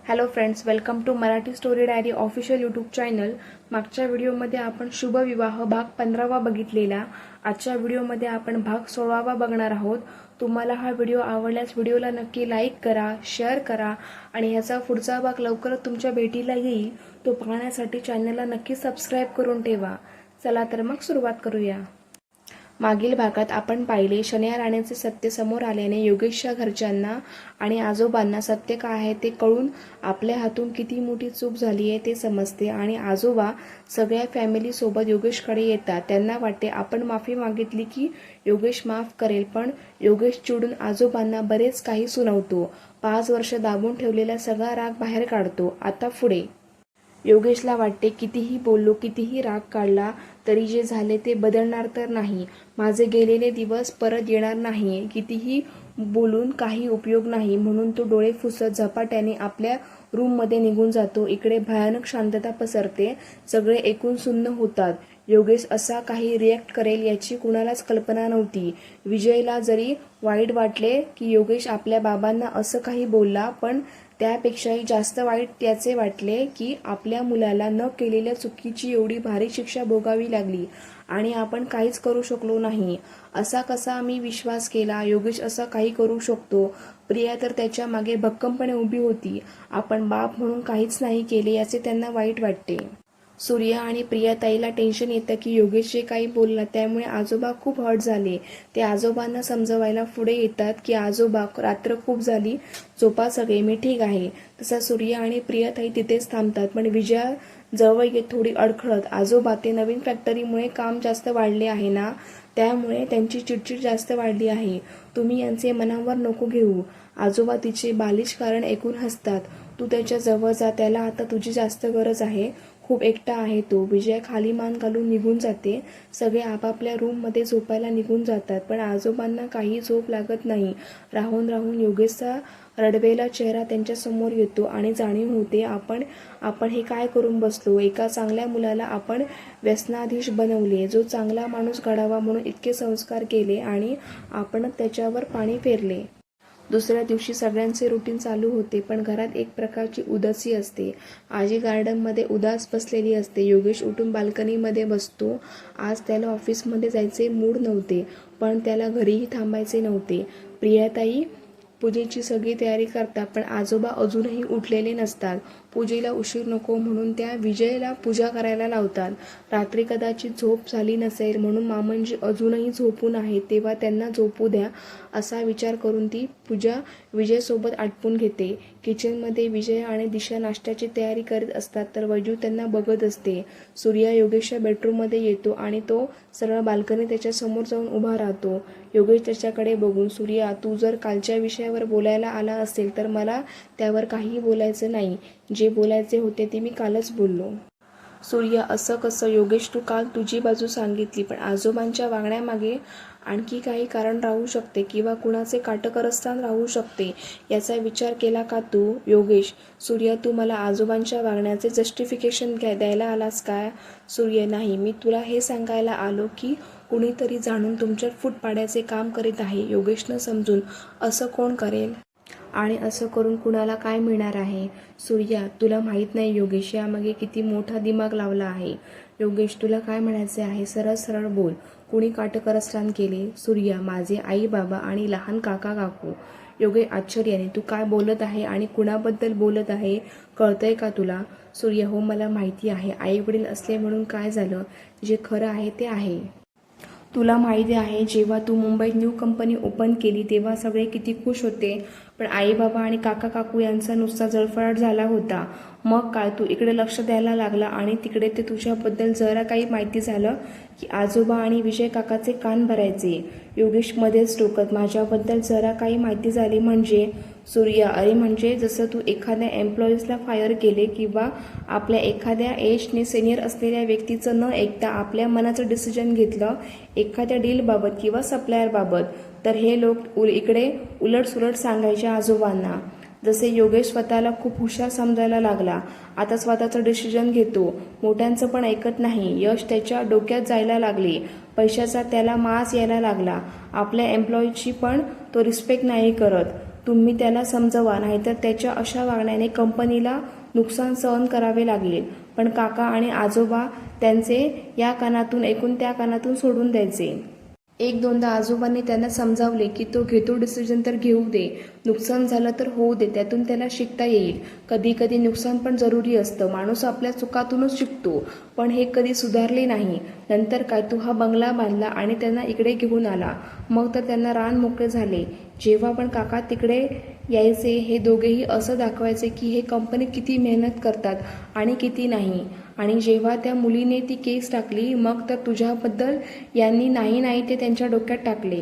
Hello friends, welcome to Marathi story diary official YouTube channel. मागच्या व्हिडिओमध्ये आपण शुभ विवाह भाग 15वा बघितलेला। आजच्या व्हिडिओमध्ये आपण भाग 16वा बघणार आहोत। तुम्हाला हा व्हिडिओ आवडल्यास व्हिडिओला नक्की लाईक करा, शेअर करा आणि याचा पुढचा भाग लवकरच तुमच्या भेटीला येईल तो पाहण्यासाठी चॅनलला नक्की सबस्क्राइब करून ठेवा। चला तर मग सुरुवात करूया। मागील भागात आपण पाहिले शनिया राणेचे सत्य समोर आल्याने योगेशच्या घरच्यांना आणि आजोबांना सत्य काय आहे ते कळून आपल्या हातून किती मोठी चूक झाली आहे ते समजते आणि आजोबा सगळ्या फॅमिली सोबत योगेशकडे येतात। त्यांना वाटते आपण माफी मागितली की योगेश माफ करेल, पण योगेश चिडून आजोबांना बरेच काही सुनावतो। 5 वर्ष दाबून ठेवलेला सगळा राग बाहेर काढतो। आता पुढे योगेशला वाटते कितीही बोललो, कितीही राग काढला तरी जे झाले ते बदलणार तर नाही। माझे गेलेले दिवस परत येणार नाही। कितीही बोलून काही उपयोग नाही, म्हणून तो डोळे पुसत झपाट्याने आपल्या रूममध्ये निघून जातो। इकडे भयानक शांतता पसरते। सगळे ऐकून सुन्न होतात। योगेश असा काही रिॲक्ट करेल याची कुणालाच कल्पना नव्हती। विजयला जरी वाईट वाटले की योगेश आपल्या बाबांना असं काही बोलला, पण त्यापेक्षाही जास्त वाईट त्याचे वाटले की आपल्या मुलाला न केलेल्या चुकीची एवढी भारी शिक्षा भोगावी लागली आणि आपण काहीच करू शकलो नाही। असा कसा आम्ही विश्वास केला योगेश असं काही करू शकतो। प्रिया तर त्याच्या मागे भक्कमपणे उभी होती। आपण बाप म्हणून काहीच नाही केले याचे त्यांना वाईट वाटते। सूर्या आणि प्रियाताईला टेन्शन येतं की योगेश जे काही बोलला त्यामुळे आजोबा खूप हर्ट झाले। ते आजोबांना समजवायला पुढे येतात की आजोबा रात्र खूप झाली, झोपा सगळे, मी ठीक आहे। तसा सूर्या आणि प्रियाताई तिथेच थांबतात, पण विजया जवळ येत थोडी अडखळत, आजोबा ते नवीन फॅक्टरीमुळे काम जास्त वाढले आहे ना, त्यामुळे त्यांची चिडचिड जास्त वाढली आहे। तुम्ही यांचे मनावर नको घेऊ। आजोबा तिचे बालिश कारण ऐकून हसतात। तू त्याच्या जवळ जा, त्याला आता तुझी जास्त गरज आहे, खूप एकटा आहे तो। विजया खाली मान घालून निघून जाते। सगळे आपापल्या रूममध्ये झोपायला निघून जातात, पण आजोबांना काही झोप लागत नाही। राहून राहून योगेशचा रडवेला चेहरा त्यांच्या समोर येतो आणि जाणीव होते आपण हे काय करून बसलो। एका चांगल्या मुलाला आपण व्यसनाधीश बनवले, जो चांगला माणूस घडावा म्हणून इतके संस्कार केले आणि आपण त्याच्यावर पाणी फेरले। दुसऱ्या दिवशी सगळ्यांचे रुटीन चालू होते, पण घरात एक प्रकारची उदासी असते। आजी गार्डनमध्ये उदास बसलेली असते। योगेश उठून बाल्कनीमध्ये बसतो। आज त्याला ऑफिसमध्ये जायचे मूड नव्हते, पण त्याला घरीही थांबायचे नव्हते। प्रियाताई पूजेची सगळी तयारी करतात, पण आजोबा अजूनही उठलेले नसतात। पूजेला उशीर नको म्हणून त्या विजयला पूजा करायला लावतात। रात्री कदाचित झोप झाली नसेल म्हणून मामनजी अजूनही झोपून आहेत, तेव्हा त्यांना झोपू द्या असा विचार करून ती पूजा विजयसोबत आटपून घेते। किचनमध्ये विजय आणि दिशा नाश्त्याची तयारी करीत असतात, तर वैजू त्यांना बघत असते। सूर्या योगेशच्या बेडरूममध्ये येतो आणि तो सरळ बाल्कनी त्याच्या समोर जाऊन उभा राहतो। योगेश त्याच्याकडे बघून, सूर्या, तू जर कालच्या विषयावर बोलायला आला असेल तर मला त्यावर काहीही बोलायचं नाही। जे बोलायचे होते ते मी कालच बोललो। सूर्या, असं कसं? योगेश, तू काल तुझी बाजू सांगितली, पण आजोबांच्या वागण्यामागे आणखी काही कारण राहू शकते किंवा कुणाचे काटकरस्थान राहू शकते, याचा विचार केला का तू? योगेश, सूर्या, तू मला आजोबांच्या वागण्याचे जस्टिफिकेशन द्यायला आलास काय? सूर्य, नाही, मी तुला हे सांगायला आलो की कुणीतरी जाणून तुमच्यात फूट पाडायचे काम करीत आहे। योगेशनं समजून, असं कोण करेल आणि असं करून कुणाला काय मिळणार आहे? सूर्या, तुला माहीत नाही योगेश यामागे किती मोठा दिमाग लावला आहे। योगेश, तुला काय म्हणायचे आहे? सरळ सरळ बोल, कुणी काटकरस्थान केले? सूर्या, माझे आई बाबा आणि लहान काका काकू। योगेश आश्चर्याने, तू काय बोलत आहे आणि कुणाबद्दल बोलत आहे, कळतंय का तुला? सूर्या, हो, मला माहिती आहे। आई वडील असले म्हणून काय झालं, जे खरं आहे ते आहे। तुला माहिती आहे जेव्हा तू मुंबईत न्यू कंपनी ओपन केली तेव्हा सगळे किती खुश होते, पण आई बाबा आणि काका काकू यांचा नुसता जळफळाट झाला होता। मग काय, तू इकडे लक्ष द्यायला लागला आणि तिकडे ते तुझ्याबद्दल जरा काही माहिती झालं की आजोबा आणि विजय काकाचे कान भरायचे। योगेश मध्येच टोकत, माझ्याबद्दल जरा काही माहिती झाली म्हणजे? सूर्या, अरे म्हणजे जसं तू एखाद्या एम्प्लॉईजला फायर केले किंवा आपल्या एखाद्या एजने सिनियर असलेल्या व्यक्तीचं न ऐकता आपल्या मनाचं डिसिजन घेतलं एखाद्या डीलबाबत किंवा सप्लायरबाबत, तर हे लोक इकडे उलटसुलट सांगायचे आजोबांना। जसे योगेश स्वतःला खूप हुशार समजायला लागला, आता स्वतःचं डिसिजन घेतो, मोठ्यांचं पण ऐकत नाही। यश त्याच्या डोक्यात जायला लागले, पैशाचा त्याला माज यायला लागला, आपल्या एम्प्लॉईजची पण तो रिस्पेक्ट नाही करत। तुम्ही त्याला समजवा, नाहीतर त्याच्या अशा वागण्याने कंपनीला नुकसान सहन करावे लागेल. पण काका आणि आजोबा त्यांचे या कानातून ऐकून त्या कानातून सोडून द्यायचे. एक दोनदा आजोबांनी त्यांना समजावले की तो घेतो डिसिजन तर घेऊ दे, नुकसान झालं तर होऊ दे, त्यातून त्याला शिकता येईल. कधी कधी नुकसान पण जरुरी असतं, माणूस आपल्या चुकातूनच शिकतो. पण हे कधी सुधारले नाही. नंतर काय, तू हा बंगला बांधला आणि त्यांना इकडे घेऊन आला. मग तर त्यांना रान मोकळे झाले. जेव्हा पण काका तिकडे यायचे हे दोघेही असं दाखवायचे की हे कंपनीत किती मेहनत करतात आणि किती नाही. आणि जेव्हा त्या मुलीने ती केस टाकली मग तर तुझ्याबद्दल यांनी नाही नाही ते त्यांच्या डोक्यात टाकले.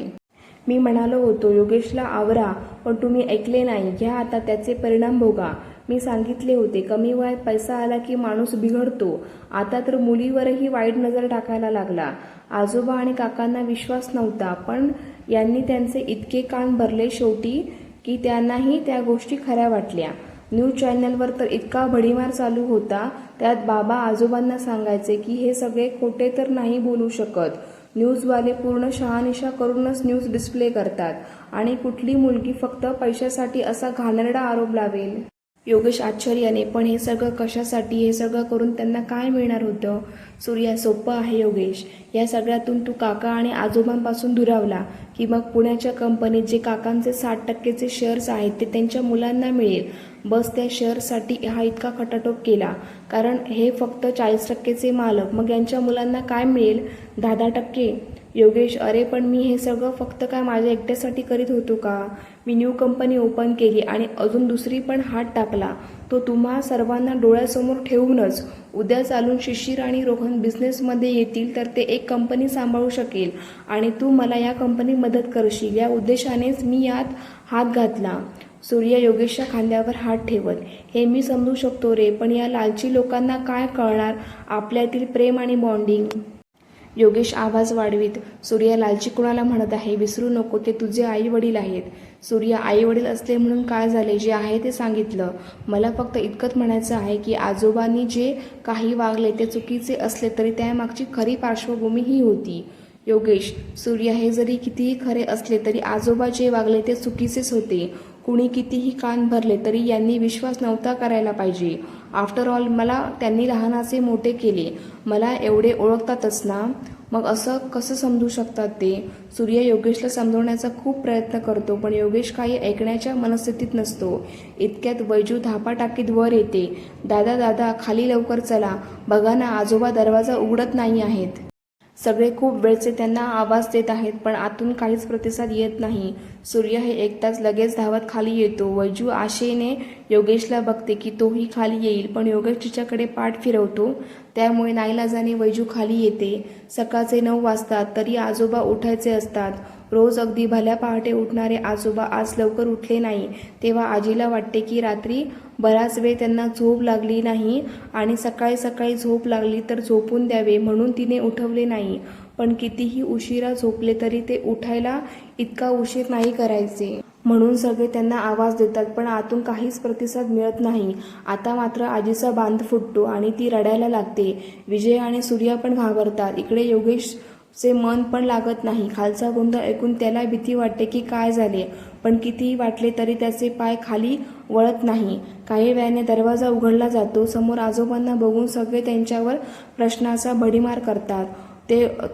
मी म्हणालो होतो योगेशला आवरा, पण तुम्ही ऐकले नाही. घ्या आता त्याचे परिणाम भोगा. मी सांगितले होते कमी वयात पैसा आला की माणूस बिघडतो. आता तर मुलीवरही वाईट नजर टाकायला लागला. आजोबा आणि काकांना विश्वास नव्हता, पण यांनी त्यांचे इतके कान भरले शेवटी की त्यांनाही त्या गोष्टी खऱ्या वाटल्या. न्यूज चॅनलवर तर इतका भडीमार चालू होता. त्यात बाबा आजोबांना सांगायचे की हे सगळे खोटे तर नाही बोलू शकत. न्यूजवाले पूर्ण शहानिशा करूनच न्यूज डिस्प्ले करतात आणि कुठली मुलगी फक्त पैशासाठी असा घाणेरडा आरोप लावेल. योगेश आश्चर्याने, पण हे सगळं कशासाठी? हे सगळं करून त्यांना काय मिळणार होतं? सूर्या, सोपं आहे योगेश. या सगळ्यातून तू काका आणि आजोबांपासून दुरावला की मग पुण्याच्या कंपनीत जे काकांचे 60% शेअर्स आहेत ते त्यांच्या मुलांना मिळेल. बस त्या शेअर्ससाठी हा इतका खटाटोप केला. कारण हे फक्त 40%चे मालक, मग यांच्या मुलांना काय मिळेल? 10% योगेश, अरे पण मी हे सगळं फक्त काय माझ्या एकट्यासाठी करीत होतो का? मी न्यू कंपनी ओपन केली आणि अजून दुसरी पण हात टाकला, तो तुम्हा सर्वांना डोळ्यासमोर ठेवूनच. उद्या चालून शिशिर आणि रोहन बिझनेसमध्ये येतील तर ते एक कंपनी सांभाळू शकेल आणि तू मला या कंपनीत मदत करशील, या उद्देशानेच मी यात हात घातला. सूर्या योगेशच्या खांद्यावर हात ठेवत, हे मी समजू शकतो रे, पण या लालची लोकांना काय कळणार आपल्यातील प्रेम आणि बॉन्डिंग? योगेश आवाज वाढवीत, सूर्या, लालची कुणाला म्हणत आहे? विसरू नको, ते तुझे आई वडील आहेत. सूर्या, आई वडील असले म्हणून काय झाले? जे आहे ते सांगितलं. मला फक्त इतकंच म्हणायचं आहे की आजोबांनी जे काही वागले ते चुकीचे असले तरी त्यामागची खरी पार्श्वभूमी ही होती. योगेश, सूर्या, हे जरी कितीही खरे असले तरी आजोबा जे वागले ते चुकीचेच होते. कुणी कितीही कान भरले तरी यांनी विश्वास नव्हता करायला पाहिजे. आफ्टर ऑल मला त्यांनी लहानाचे मोठे केले. मला एवढे ओळखतातच ना, मग असं कसं समजू शकतात ते? सूर्या योगेशला समजवण्याचा खूप प्रयत्न करतो, पण योगेश काही ऐकण्याच्या मनस्थितीत नसतो. इतक्यात वैजू धापा टाकीत वर येते. दादा दादा, खाली लवकर चला, बघा ना आजोबा दरवाजा उघडत नाही आहेत. सगळे खूप वेळचे त्यांना आवाज देत आहेत, पण आतून काहीच प्रतिसाद येत नाही. सूर्या हे ऐकताच लगेच धावत खाली येतो. वैजू आशेने योगेशला बघते की तोही खाली येईल, पण योगेश तिच्याकडे पाठ फिरवतो. त्यामुळे नाईलाजाने वैजू खाली येते. सकाळचे 9 वाजतात तरी आजोबा उठायचे असतात. रोज अगदी भल्या पहाटे उठणारे आजोबा आज लवकर उठले नाही. तेव्हा आजीला वाटते की रात्री बराच वेळ त्यांना झोप लागली नाही आणि सकाळी सकाळी झोप लागली तर झोपून द्यावे म्हणून तिने उठवले नाही. पण कितीही उशिरा झोपले तरी ते उठायला इतका उशीर नाही करायचे. म्हणून सगळे त्यांना आवाज देतात, पण आतून काहीच प्रतिसाद मिळत नाही. आता मात्र आजीचा बांध फुटतो आणि ती रडायला लागते. विजय आणि सूर्या पण घाबरतात. इकडे योगेशचे मन पण लागत नाही. खालचा गोंधळ ऐकून त्याला भीती वाटते की काय झाले, पण कितीही वाटले तरी त्याचे पाय खाली वळत नाही. काही वेळाने दरवाजा उघडला जातो. समोर आजोबांना बघून सगळे त्यांच्यावर प्रश्नाचा भडीमार करतात.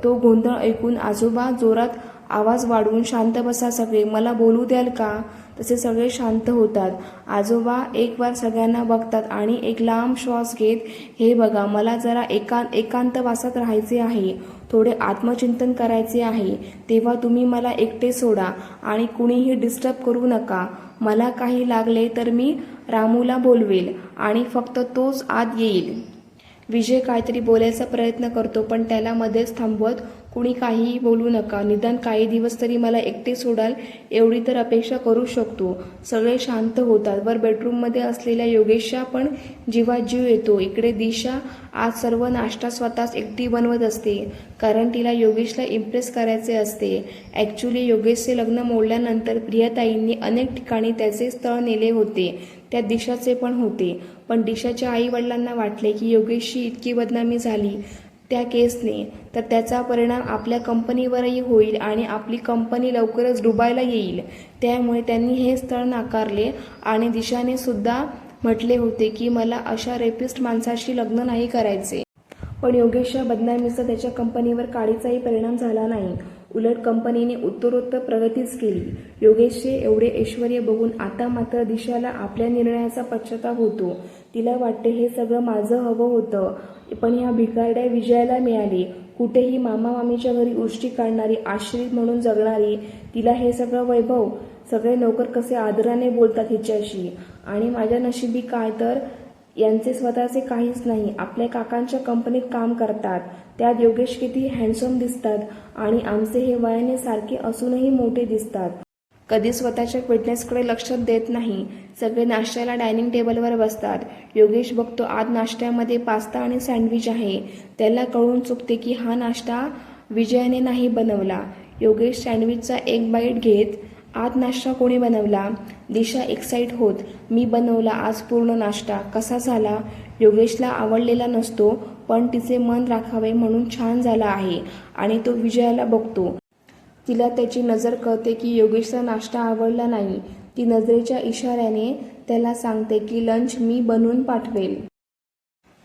तो गोंधळ ऐकून आजोबा जोरात आवाज वाढवून, शांत बसा सगळे, मला बोलू द्याल का? तसे सगळे शांत होतात. आजोबा एक वार सगळ्यांना बघतात आणि एक लांब श्वास घेत, हे बघा, मला जरा एकांतवासात राहायचे आहे, थोडे आत्मचिंतन करायचे आहे. तेव्हा तुम्ही मला एकटे सोडा आणि कुणीही डिस्टर्ब करू नका. मला काही लागले तर मी रामूला बोलवेल आणि फक्त तोच आत येईल. विजय काहीतरी बोलायचा प्रयत्न करतो, पण त्याला मध्येच थांबवत, कुणी काहीही बोलू नका, निदान काही दिवस तरी मला एकटे सोडाल एवढी तर अपेक्षा करू शकतो. सगळे शांत होतात. वर बेडरूममध्ये असलेल्या योगेशच्या पण जीवात जीव येतो. इकडे दिशा आज सर्व नाश्ता स्वतःच एकटी बनवत असते, कारण तिला योगेशला इम्प्रेस करायचे असते. ॲक्च्युली योगेशचे लग्न मोडल्यानंतर प्रियाताईंनी अनेक ठिकाणी त्याचे स्थळ नेले होते, त्यात दिशाचे पण होते. पण दिशाच्या आई वडिलांना वाटले की योगेशची इतकी बदनामी झाली त्या केसने, तर त्याचा परिणाम आपल्या कंपनीवरही होईल आणि आपली कंपनी लवकरच डुबायला येईल. त्यामुळे त्यांनी हे स्थळ नाकारले आणि दिशाने सुद्धा म्हटले होते की मला अशा रेपिस्ट माणसाशी लग्न नाही करायचे. पण योगेशच्या बदनामीचा त्याच्या कंपनीवर काडीचाही परिणाम झाला नाही. उलट कंपनीने उत्तरोत्तर प्रगतीच केली. योगेशचे एवढे ऐश्वर्य बघून आता मात्र दिशाला आपल्या निर्णयाचा पश्चाताप होतो. तिला वाटते हे सगळं माझं हवं होतं, पण ह्या भिकारड्या विजयाला मिळाले. कुठेही मामा मामीच्या घरी उष्टी काढणारी, आश्रित म्हणून जगणारी, तिला हे सगळं वैभव. सगळे नोकर कसे आदराने बोलतात हिच्याशी. आणि माझ्या नशिबी काय तर यांचे स्वतःचे काहीच नाही. आपल्या काकांच्या कंपनीत काम करतात. त्यात योगेश किती हँडसम दिसतात आणि आमचे हे वयाने सारखे असूनही मोठे दिसतात. कधी स्वतःच्या फिटनेसकडे लक्ष देत नाही. सगळे नाश्त्याला डायनिंग टेबलवर बसतात. योगेश बघतो आत नाश्त्यामध्ये पास्ता आणि सँडविच आहे. त्याला कळून चुकते की हा नाश्ता विजयाने नाही बनवला. योगेश सँडविचचा एक बाईट घेत, आज नाश्ता कोणी बनवला? दिशा एक्साइट होत, मी बनवला आज पूर्ण नाश्ता. कसा झाला? योगेशला आवडलेला नसतो, पण तिचे मन राखावे म्हणून छान झाला आहे. आणि तो विजयाला बघतो. तिला त्याची नजर कळते की योगेशचा नाश्ता आवडला नाही. ती नजरेच्या इशाऱ्याने त्याला सांगते की लंच मी बनवून पाठवेल.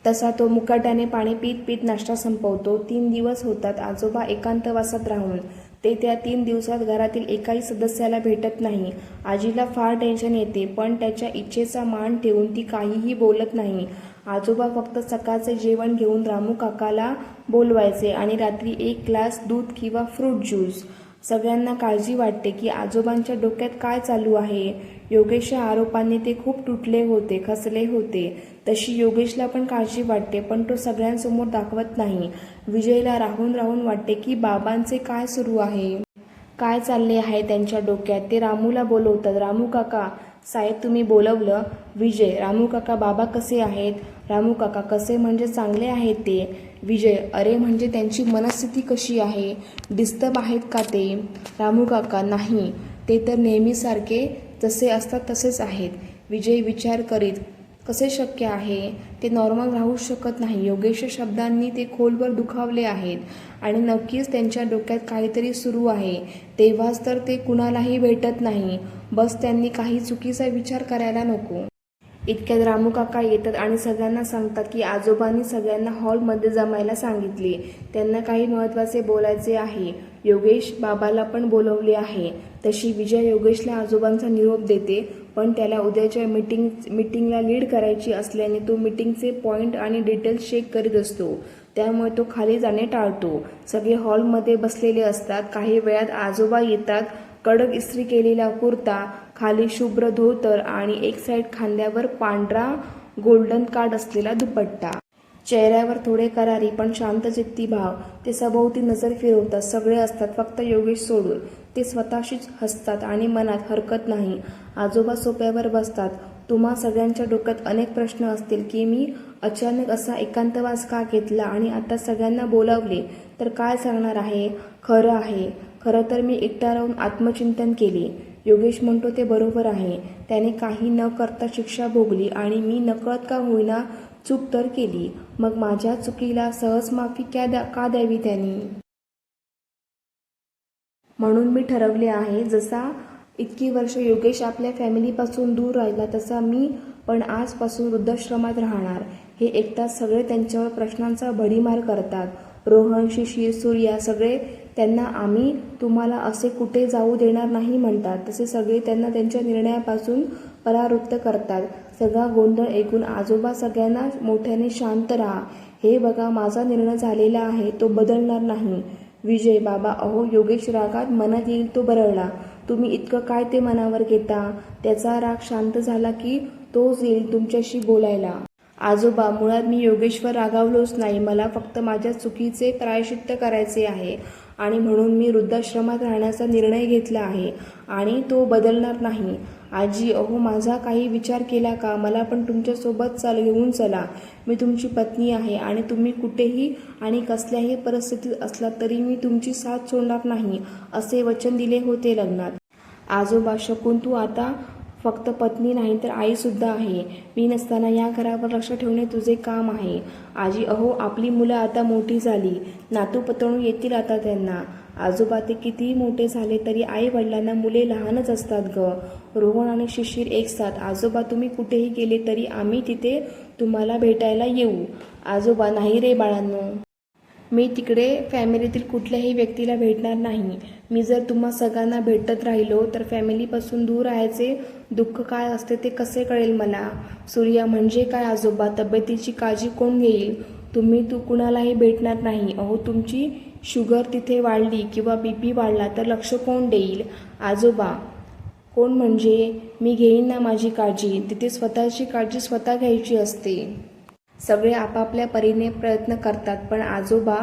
तसा तो मुकाट्याने पाणी पीत पीत नाश्ता संपवतो. 3 दिवस होतात आजोबा एकांतवासात राहून. ते त्या 3 दिवसात घरातील एकाही सदस्याला भेटत नाही. आजीला फार टेन्शन येते, पण त्याच्या इच्छेचा मान ठेवून ती काहीही बोलत नाही. आजोबा फक्त सकाळचे जेवण घेऊन रामू काकाला बोलवायचे आणि रात्री 1 ग्लास दूध किंवा फ्रूट ज्यूस. सगळ्यांना काळजी वाटते की आजोबांच्या डोक्यात काय चालू आहे. योगेशच्या आरोपांनी ते खूप तुटले होते, खचले होते. तशी योगेशला पण काळजी वाटते, पण तो सगळ्यांसमोर दाखवत नाही. विजयला राहून राहून वाटते की बाबांचे काय सुरू आहे, काय चालले आहे त्यांच्या डोक्यात. ते रामूला बोलवतात. रामू काका. साहेब तुम्ही बोलवलं? विजय. रामू काका बाबा कसे आहेत? रामू काका कसे म्हणजे चांगले आहेत ते. विजय. अरे म्हणजे त्यांची मनस्थिती कशी आहे? डिस्टर्ब आहेत का ते? रामू काका. नाही, ते तर नेहमीसारखे जसे असतात तसेच आहेत. विजय विचार करीत, कसे शक्य आहे? ते नॉर्मल राहू शकत नाही. योगेशच्या शब्दांनी ते खोलवर दुखावले आहेत आणि नक्कीच त्यांच्या डोक्यात काहीतरी सुरू आहे. तेव्हाच तर ते कुणालाही भेटत नाही. बस त्यांनी काही चुकीचा विचार करायला नको. इतक्यात रामू काका येतात आणि सगळ्यांना सांगतात की आजोबांनी सगळ्यांना हॉलमध्ये जमायला सांगितले. त्यांना काही महत्त्वाचे बोलायचे आहे. योगेश बाबाला पण बोलवले आहे. तशी विजय योगेशला आजोबांचा निरोप देते, पण त्याला उद्याच्या मीटिंगला लीड करायची असल्याने तो मीटिंगचे पॉईंट आणि डिटेल्स चेक करीत असतो. त्यामुळे तो खाली जाणे टाळतो. सगळे हॉलमध्ये बसलेले असतात. काही वेळात आजोबा येतात. कडक इस्त्री केलेला कुर्ता, खाली शुभ्र धोतर आणि एक साईड खांद्यावर पांढरा गोल्डन कार्ड असलेला दुपट्टा. चेहऱ्यावर थोडे करारी पण शांतचित्ती भाव. ते सभोवती नजर फिरवतात. सगळे असतात फक्त योगेश सोडून. ते स्वतःशीच हसतात आणि मनात हरकत नाही. आजोबा सोप्यावर बसतात. तुम्हा सगळ्यांच्या डोक्यात अनेक प्रश्न असतील की मी अचानक असा एकांतवास का घेतला आणि आता सगळ्यांना बोलावले तर काय सांगणार आहे. खरं आहे, खरं तर मी एकटा राहून आत्मचिंतन केले. योगेश म्हणतो ते बरोबर आहे. त्याने काही न करता शिक्षा भोगली आणि मी नकळत का होईना चूक तर केली. मग माझ्या चुकीला सहज माफी का द्यावी त्यांनी? म्हणून मी ठरवले आहे, जसा इतकी वर्ष योगेश आपल्या फॅमिलीपासून दूर राहिला तसा मी पण आजपासून वृद्धाश्रमात राहणार. हे ऐकताच सगळे त्यांच्यावर प्रश्नांचा भडीमार करतात. रोहन, शिशिर, सूर्या सगळे त्यांना आम्ही तुम्हाला असे कुठे जाऊ देणार नाही म्हणतात. तसे सगळे त्यांना त्यांच्या निर्णयापासून परावृत्त करतात. सगळा गोंधळ ऐकून आजोबा सगळ्यांना मोठ्याने शांत राहा. हे बघा माझा निर्णय झालेला आहे, तो बदलणार नाही. विजय. बाबा अहो योगेश रागात मनात येईल तो बरळला. तुम्ही इतकं काय ते मनावर घेता? त्याचा राग शांत झाला की तोच येईल तुमच्याशी बोलायला. आजोबा मुळात मी योगेशवर रागावलोच नाही. मला फक्त माझ्या चुकीचे प्रायश्चित्त करायचे आहे आणि म्हणून मी वृद्धाश्रमात राहण्याचा निर्णय घेतला आहे आणि तो बदलणार नाही. आजी अहो माझा काही विचार केला का? मला पण तुमच्यासोबत घेऊन चला. मी तुमची पत्नी आहे आणि तुम्ही कुठेही आणि कसल्याही परिस्थितीत असलात तरी मी तुमची साथ सोडणार नाही असे वचन दिले होते लग्नात. आजोबा शकून तू आता फक्त पत्नी नाही तर आई सुद्धा आहे. मी नसताना या घरावर लक्ष ठेवणे तुझे काम आहे. आजी, अहो आपली मुलं आता मोठी झाली, नातू पतणू येतील आता त्यांना. आजोबा, ते कितीही मोठे झाले तरी आई वडिलांना मुले लहानच असतात ग. रोहन आणि शिशिर एकसाथ. आजोबा, तुम्ही कुठेही गेले तरी आम्ही तिथे तुम्हाला भेटायला येऊ. आजोबा, नाही रे बाळांनो, मी तिकडे फॅमिलीतील कुठल्याही व्यक्तीला भेटणार नाही. मी जर तुम्हा सगळ्यांना भेटत राहिलो तर फॅमिलीपासून दूर राहायचे दुःख काय असते ते कसे कळेल मला. सूर्या, म्हणजे काय आजोबा, तब्येतीची काळजी कोण घेईल. तू कुणालाही भेटणार नाही. अहो तुमची शुगर तिथे वाढली किंवा BP वाढला तर लक्ष कोण देईल. आजोबा, कोण म्हणजे मी घेईन ना माझी काळजी. तिथे स्वतःची काळजी स्वतः घ्यायची असते. सगळे आपापल्या परीने प्रयत्न करतात पण आजोबा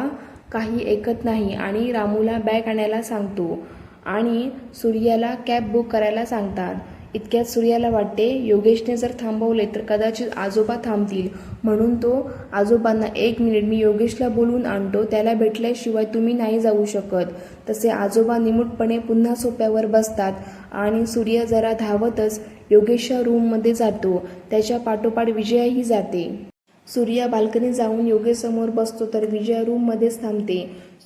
काही ऐकत नाही आणि रामूला बॅग आणायला सांगतो आणि सूर्याला कॅब बुक करायला सांगतात. इतक्यात सूर्याला वाटते योगेशने जर थांबवले तर कदाचित आजोबा थांबतील, म्हणून तो आजोबांना 1 मिनिट मी योगेशला बोलून आणतो, त्याला भेटल्याशिवाय तुम्ही नाही जाऊ शकत. तसे आजोबा निमूटपणे पुन्हा सोप्यावर बसतात आणि सूर्य जरा धावतच योगेशच्या रूममध्ये जातो. त्याच्या पाठोपाठ विजयाही जाते. सूर्या बाल्कनीत जाऊन योगेश समोर बसतो तर विजया रूममध्येच थांबते.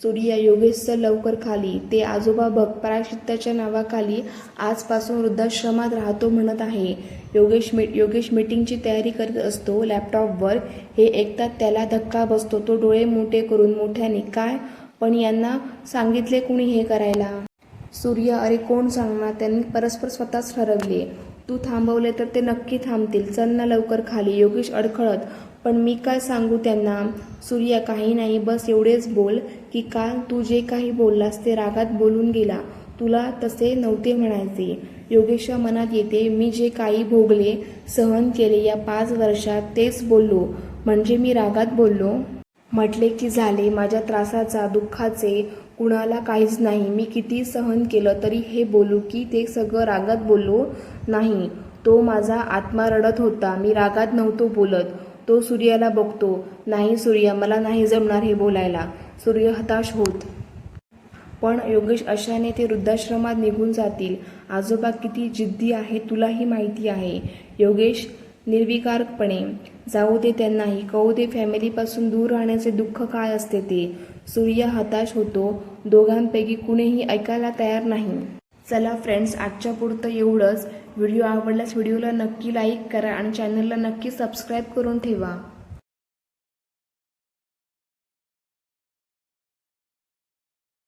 सूर्या, योगेशचं लवकर खाली. ते आजोबा बघ प्रायश्चित्ताच्या नावाखाली आजपासून वृद्धाश्रमात राहतो म्हणत आहे. योगेश मीटिंगची तयारी करत असतो लॅपटॉपवर. हे ऐकतात त्याला धक्का बसतो. तो डोळे मोठे करून मोठ्याने, काय पण यांना सांगितले कुणी हे करायला. सूर्या, अरे कोण सांगणार, त्यांनी परस्पर स्वतःच ठरवले. तू थांबवले तर ते नक्की थांबतील. चल ना लवकर खाली. योगेश अडखळत, पण मी काय सांगू त्यांना. सूर्या, काही नाही, बस एवढेच बोल की काल तू जे काही बोललास ते रागात बोलून गेला. तुला तसे नव्हते म्हणायचे. योगेशच्या मनात येते, मी जे काही भोगले सहन केले या 5 वर्षात तेच बोललो म्हणजे मी रागात बोललो. म्हटले की झाले. माझ्या त्रासाचा दुःखाचे कुणाला काहीच नाही. मी किती सहन केलं तरी हे बोलू की ते सगळं रागात बोललो नाही. तो माझा आत्मा रडत होता, मी रागात नव्हतो बोलत. तो सूर्याला बघतो. नाही सूर्या, मला नाही जमणार हे बोलायला. सूर्य हताश होत. पण योगेश अशाने ते वृद्धाश्रमात निघून जातील. आजोबा किती जिद्दी आहे तुलाही माहिती आहे. योगेश निर्विकारपणे, जाऊ दे त्यांनाही, कळू दे फॅमिलीपासून दूर राहण्याचे दुःख काय असते ते. सूर्य हताश होतो. दोघांपैकी कुणीही ऐकायला तयार नाही. चला फ्रेंड्स, आजच्या पुरतं एवढंच. व्हिडिओ आवडल्यास व्हिडिओला नक्की लाईक करा आणि चॅनलला नक्की सबस्क्राईब करून ठेवा.